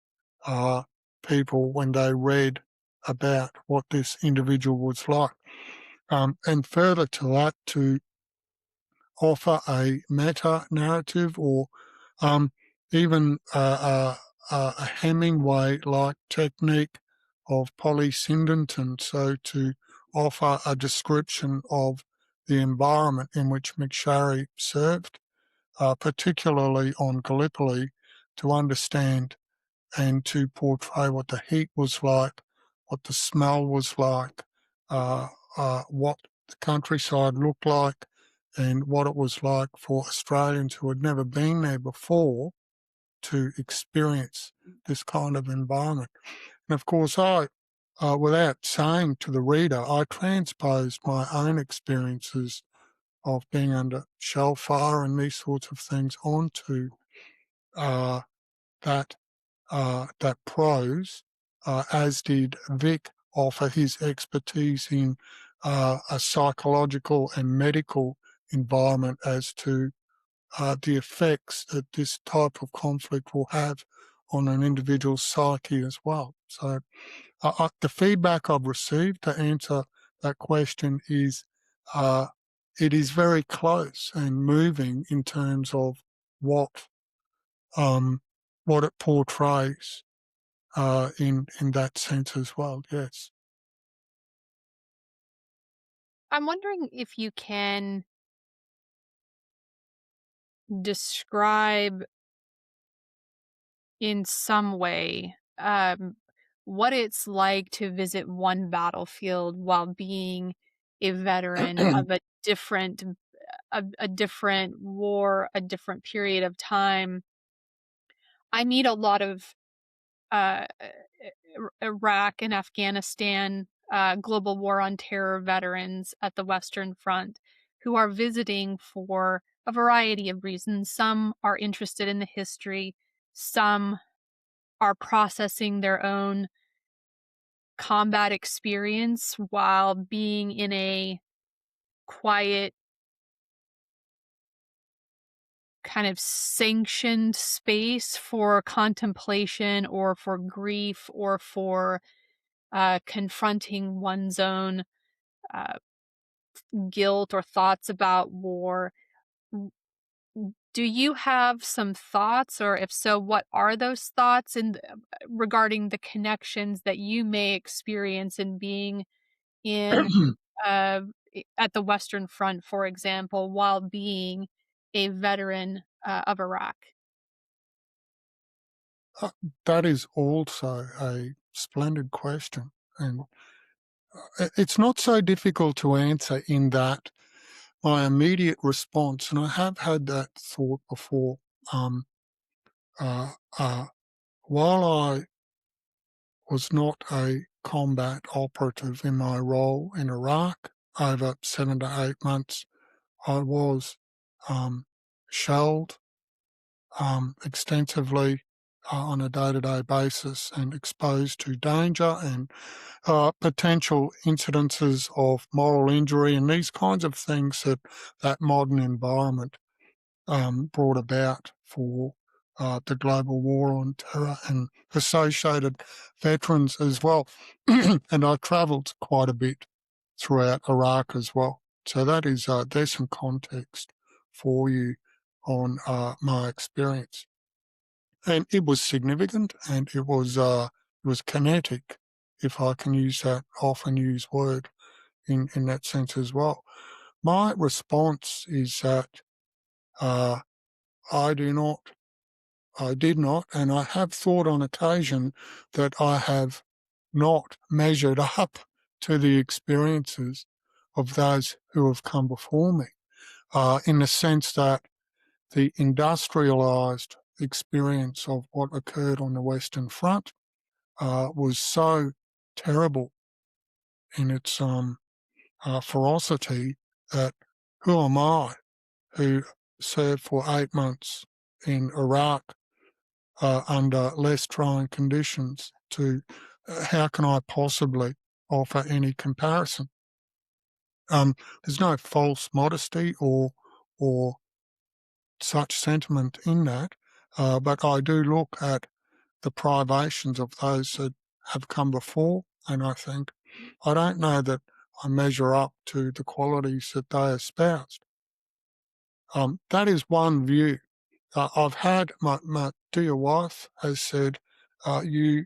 people when they read about what this individual was like. And further to that, to offer a meta narrative or um, even a Hemingway like technique of polysyndeton. So to offer a description of the environment in which McSharry served, particularly on Gallipoli, to understand and to portray what the heat was like, what the smell was like, what the countryside looked like, and what it was like for Australians who had never been there before to experience this kind of environment. And of course, without saying to the reader, I transposed my own experiences of being under shell fire and these sorts of things onto uh, that that prose, as did Vic offer his expertise in a psychological and medical environment as to the effects that this type of conflict will have on an individual's psyche as well. So the feedback I've received to answer that question is uh, it is very close and moving in terms of what um, what it portrays in that sense as well. Yes. I'm wondering if you can describe in some way what it's like to visit one battlefield while being a veteran of a different war, a different period of time. I meet a lot of Iraq and Afghanistan global war on terror veterans at the Western Front who are visiting for a variety of reasons. Some are interested in the history, some are processing their own combat experience while being in a quiet, kind of sanctioned space for contemplation or for grief or for confronting one's own uh, guilt or thoughts about war. Do you have some thoughts, or if so, what are those thoughts regarding the connections that you may experience in being in uh, at the Western Front, for example, while being a veteran of Iraq? That is also a splendid question. And it's not so difficult to answer in that my immediate response, and I have had that thought before, um, uh, uh, while I was not a combat operative in my role in Iraq over 7 to 8 months, I was um, shelled extensively. on a day-to-day basis and exposed to danger and potential incidences of moral injury and these kinds of things that modern environment brought about for the global war on terror and associated veterans as well. And I travelled quite a bit throughout Iraq as well. So that is, there's some context for you on my experience. And it was significant and it was kinetic, if I can use that often used word in that sense as well. My response is that uh, I do not, I did not, and I have thought on occasion that I have not measured up to the experiences of those who have come before me, in the sense that the industrialised experience of what occurred on the Western Front was so terrible in its ferocity that who am I, who served for 8 months in Iraq under less trying conditions, to how can I possibly offer any comparison? There's no false modesty or such sentiment in that, but I do look at the privations of those that have come before, and I think I don't know that I measure up to the qualities that they espoused. That is one view. I've had my dear wife has said, you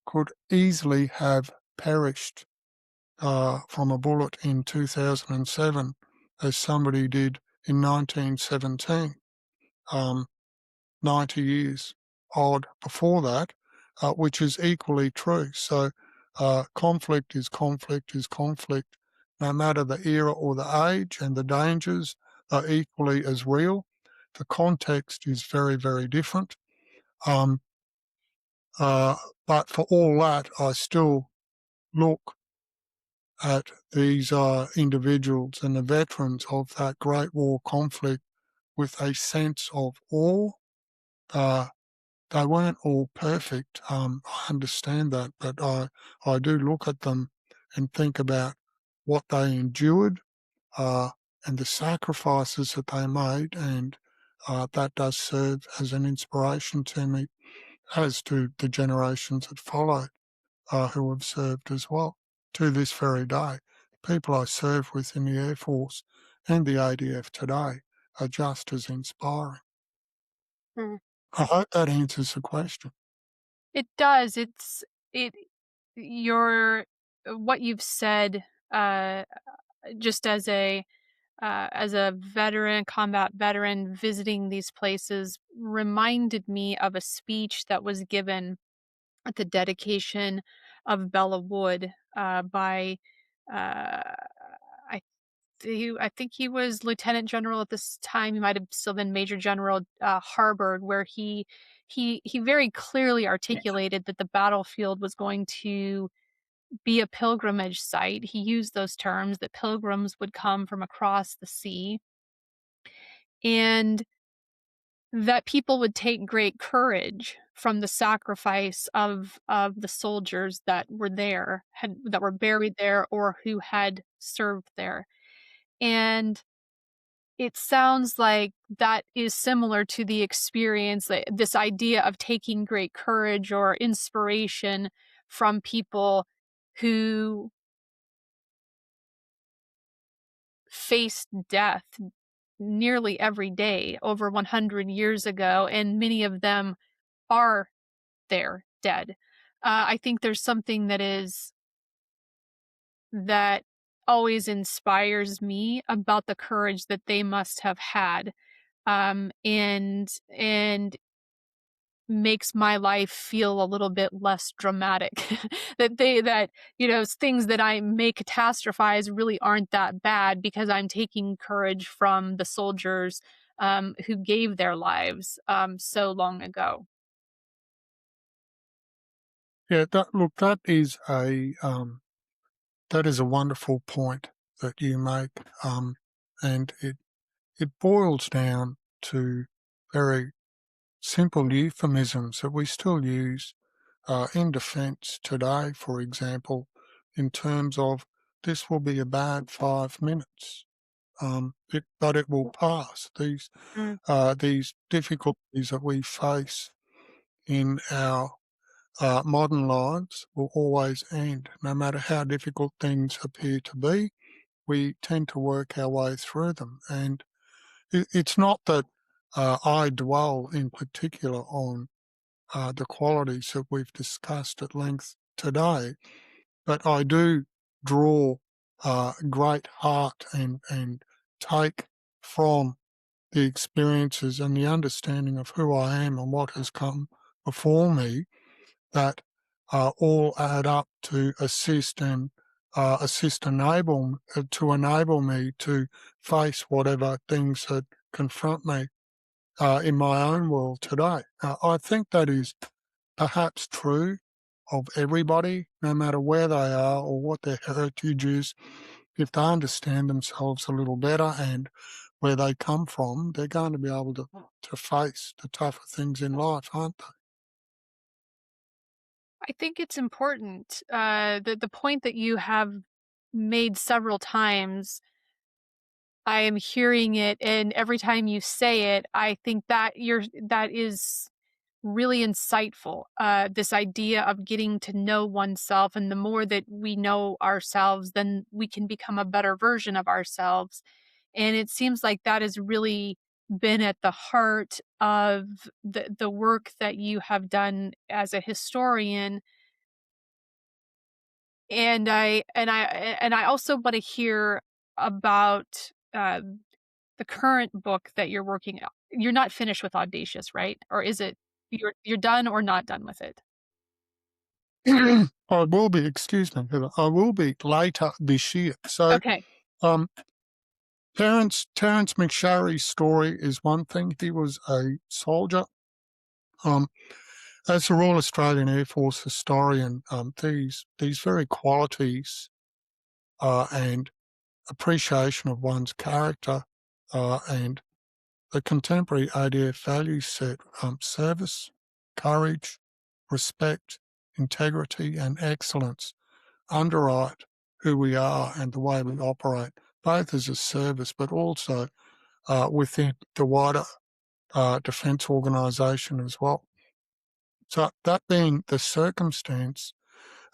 could easily have perished from a bullet in 2007 as somebody did in 1917, 90 years odd before that, which is equally true. So conflict is conflict is conflict, no matter the era or the age, and the dangers are equally as real. The context is very, very different. Um, uh, but for all that, I still look at these individuals and the veterans of that Great War conflict with a sense of awe. Uh, they weren't all perfect. I understand that, but I do look at them and think about what they endured uh, and the sacrifices that they made, and that does serve as an inspiration to me, as to the generations that followed who have served as well to this very day. People I serve with in the Air Force and the ADF today are just as inspiring. Mm. I hope that answers the question. It does. It your what you've said, uh, just as a veteran, combat veteran visiting these places, reminded me of a speech that was given at the dedication of Bella Wood by uh, I I think he was lieutenant general at this time. He might have still been Major General Harbord, where he very clearly articulated that the battlefield was going to be a pilgrimage site. He used those terms, that pilgrims would come from across the sea, and that people would take great courage from the sacrifice of the soldiers that were there, that were buried there or who had served there. And it sounds like that is similar to the experience, like this idea of taking great courage or inspiration from people who faced death nearly every day over 100 years ago, and many of them are there dead. I think there's something that always inspires me about the courage that they must have had, and makes my life feel a little bit less dramatic. That things that I may catastrophize really aren't that bad because I'm taking courage from the soldiers who gave their lives so long ago. Yeah, look, that is a wonderful point that you make, and it boils down to very simple euphemisms that we still use in defence today, for example, in terms of this will be a bad 5 minutes, but it will pass. Mm. These difficulties that we face in our modern lives will always end, no matter how difficult things appear to be. We tend to work our way through them, and it's not that I dwell in particular on the qualities that we've discussed at length today, but I do draw great heart and take from the experiences and the understanding of who I am and what has come before me that all add up to enable me to face whatever things that confront me in my own world today. I think that is perhaps true of everybody, no matter where they are or what their heritage is. If they understand themselves a little better and where they come from, they're going to be able to face the tougher things in life, aren't they? I think it's important. The point that you have made several times, I am hearing it, and every time you say it, I think that is really insightful. This idea of getting to know oneself, and the more that we know ourselves, then we can become a better version of ourselves. And it seems like that has really been at the heart of the work that you have done as a historian. And I also want to hear about the current book that you're working on. You're not finished with Audacious, right? Or is it you're done or not done with it? I will be, excuse me, Heather, I will be later this year. So, Okay. um, Terence McSharry's story is one thing. He was a soldier. Um, as a Royal Australian Air Force historian, these very qualities and appreciation of one's character and the contemporary ADF value set, service, courage, respect, integrity, and excellence underwrite who we are and the way we operate, both as a service but also within the wider defence organisation as well. So that being the circumstance,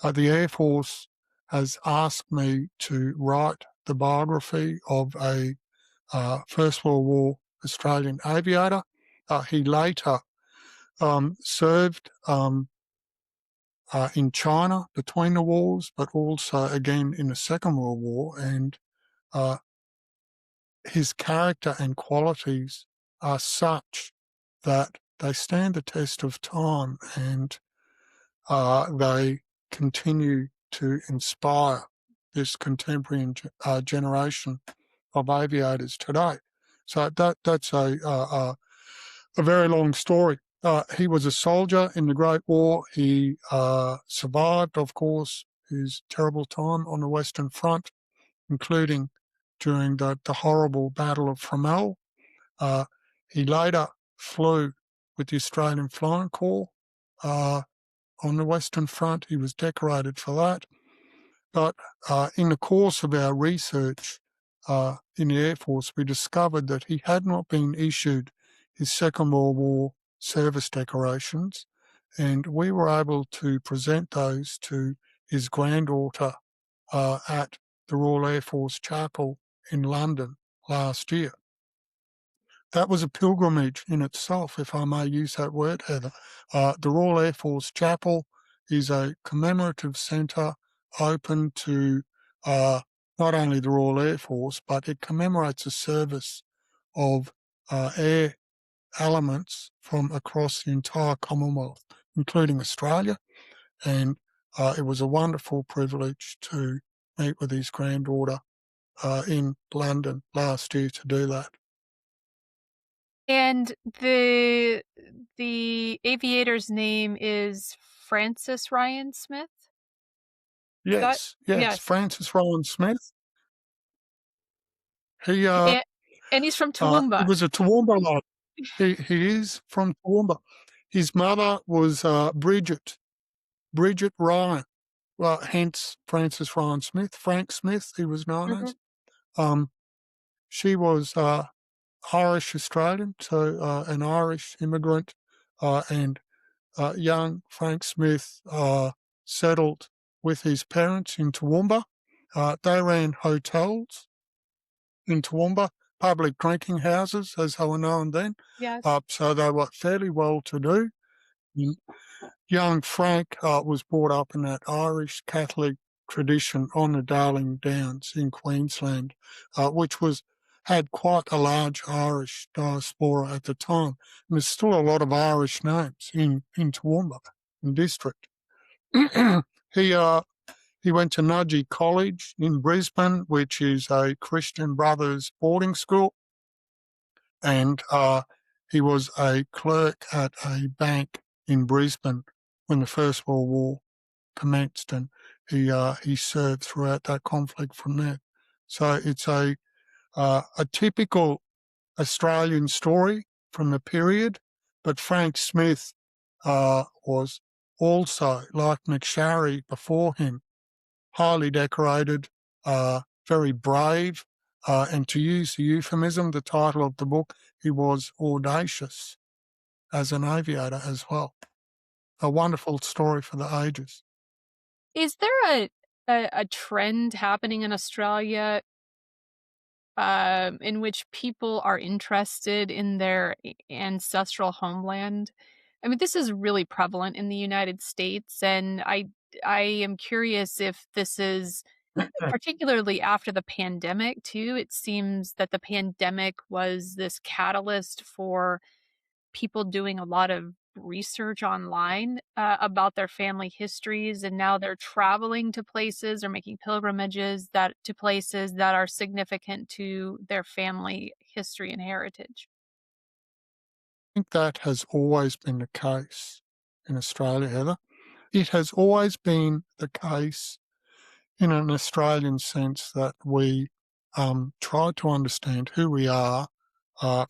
the Air Force has asked me to write the biography of a First World War Australian aviator. He later served in China between the wars, but also again in the Second World War. And uh, his character and qualities are such that they stand the test of time and they continue to inspire this contemporary generation of aviators today. So that's a very long story. He was a soldier in the Great War. He survived, of course, his terrible time on the Western Front, including during the horrible Battle of Fromelles. He later flew with the Australian Flying Corps on the Western Front. He was decorated for that. But in the course of our research in the Air Force, we discovered that he had not been issued his Second World War service decorations, and we were able to present those to his granddaughter at the Royal Air Force Chapel in London last year. That was a pilgrimage in itself, if I may use that word, Heather. The Royal Air Force Chapel is a commemorative centre open to not only the Royal Air Force, but it commemorates a service of air elements from across the entire Commonwealth, including Australia. And it was a wonderful privilege to meet with his granddaughter in London last year to do that. And the aviator's name is Francis Ryan Smith? Is that Yes, yes. Francis Ryan Smith. He And, and he's from he Toowoomba. was a Toowoomba lad. he is from Toowoomba. His mother was Bridget Ryan, well, hence Francis Ryan Smith, Frank Smith, he was known Mhm. as. Um, she was Irish Australian, so an Irish immigrant, and young Frank Smith settled with his parents in Toowoomba. They ran hotels in Toowoomba, public drinking houses as they were known then. Yes. So they were fairly well to do. Young Frank was brought up in that Irish Catholic tradition on the Darling Downs in Queensland, which had quite a large Irish diaspora at the time. And there's still a lot of Irish names in Toowoomba, in district. he he went to Nudgee College in Brisbane, which is a Christian Brothers boarding school, and he was a clerk at a bank in Brisbane when the First World War commenced, and he served throughout that conflict from there. So it's a typical Australian story from the period, but Frank Smith was also, like McSharry before him, highly decorated, very brave, and to use the euphemism, the title of the book, he was audacious as an aviator as well. A wonderful story for the ages. Is there a trend happening in Australia, in which people are interested in their ancestral homeland? I mean, this is really prevalent in the United States, and I am curious if this is particularly after the pandemic too. It seems that the pandemic was this catalyst for people doing a lot of research online about their family histories, and now they're traveling to places or making pilgrimages that to places that are significant to their family history and heritage. Think that has always been the case in Australia, Heather. It has always been the case in an Australian sense that we try to understand who we are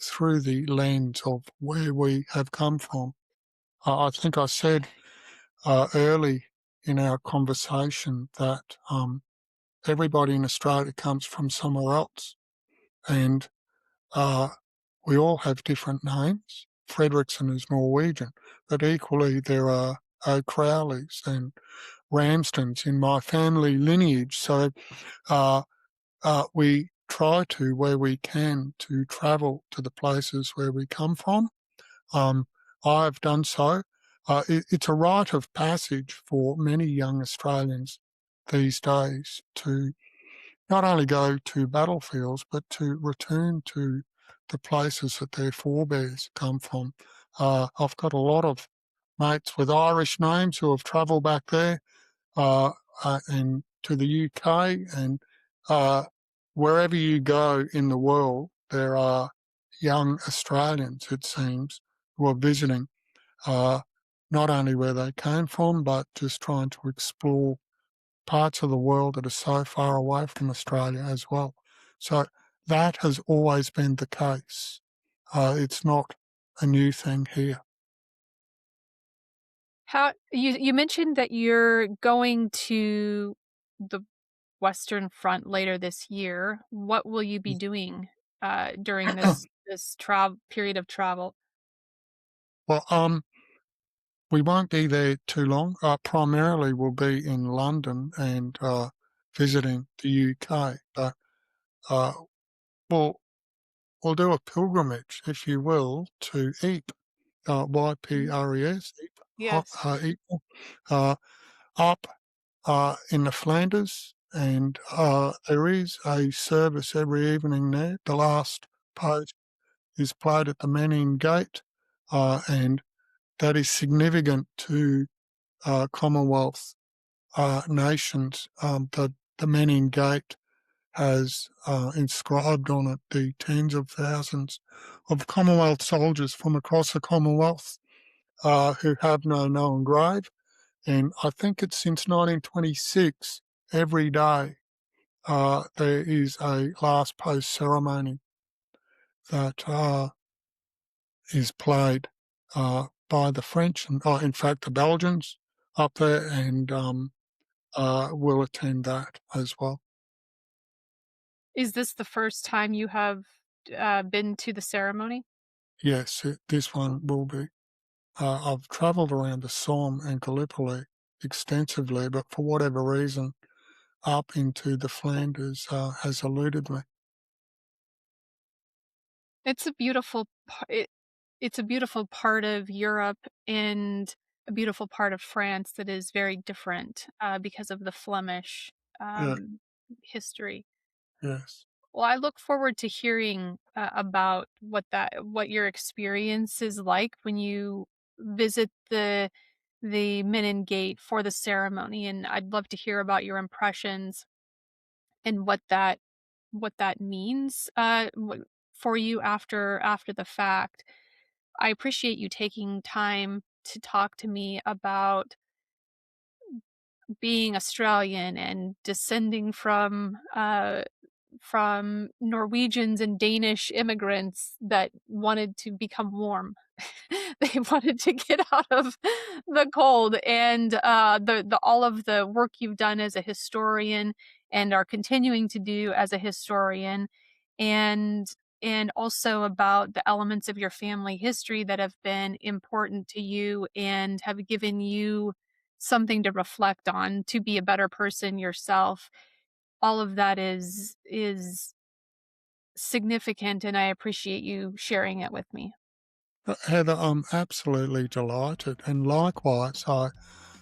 through the lens of where we have come from. I think I said early in our conversation that everybody in Australia comes from somewhere else, and uh, we all have different names. Frederickson is Norwegian, but equally there are O'Crowleys and Ramsdens in my family lineage. So we try to, where we can, to travel to the places where we come from. Um, I've done so. It's a rite of passage for many young Australians these days to not only go to battlefields, but to return to the places that their forebears come from. I've got a lot of mates with Irish names who have travelled back there uh, and to the UK, and uh, wherever you go in the world, there are young Australians, it seems, who are visiting, uh, not only where they came from, but just trying to explore parts of the world that are so far away from Australia as well. So that has always been the case. It's not a new thing here. How you mentioned that you're going to the Western Front later this year. What will you be doing during this travel period of travel? Well, we won't be there too long. Primarily, we'll be in London and visiting the UK, but uh, we'll we'll do a pilgrimage, if you will, to Ypres, Mhm. YPRES, Yes. Ypres, uh, up in the Flanders, and there is a service every evening there. The last post is played at the Menin Gate, and that is significant to Commonwealth nations. The Menin Gate has inscribed on it the tens of thousands of Commonwealth soldiers from across the Commonwealth who have no known grave. And I think it's since 1926, every day there is a last post ceremony that is played by the French and, in fact, the Belgians up there, and will attend that as well. Is this the first time you have been to the ceremony? Yes, this one will be. I've travelled around the Somme and Gallipoli extensively, but for whatever reason, up into the Flanders has eluded me. It's a beautiful it's a beautiful part of Europe and a beautiful part of France that is very different because of the Flemish Yeah, um, history. yes. Well, I look forward to hearing about what your experience is like when you visit the Menin Gate for the ceremony, and I'd love to hear about your impressions and what that means for you after the fact. I appreciate you taking time to talk to me about being Australian and descending from Norwegians and Danish immigrants that wanted to become warm. They wanted to get out of the cold, and the all of the work you've done as a historian and are continuing to do as a historian, and and also about the elements of your family history that have been important to you and have given you something to reflect on to be a better person yourself. All of that is significant, and I appreciate you sharing it with me. Heather, I'm absolutely delighted, and likewise, I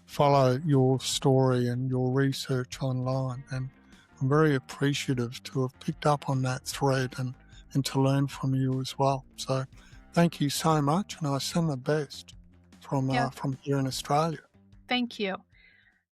follow your story and your research online, and I'm very appreciative to have picked up on that thread and to learn from you as well. So thank you so much, and I send the best Yeah, from here in Australia. thank you.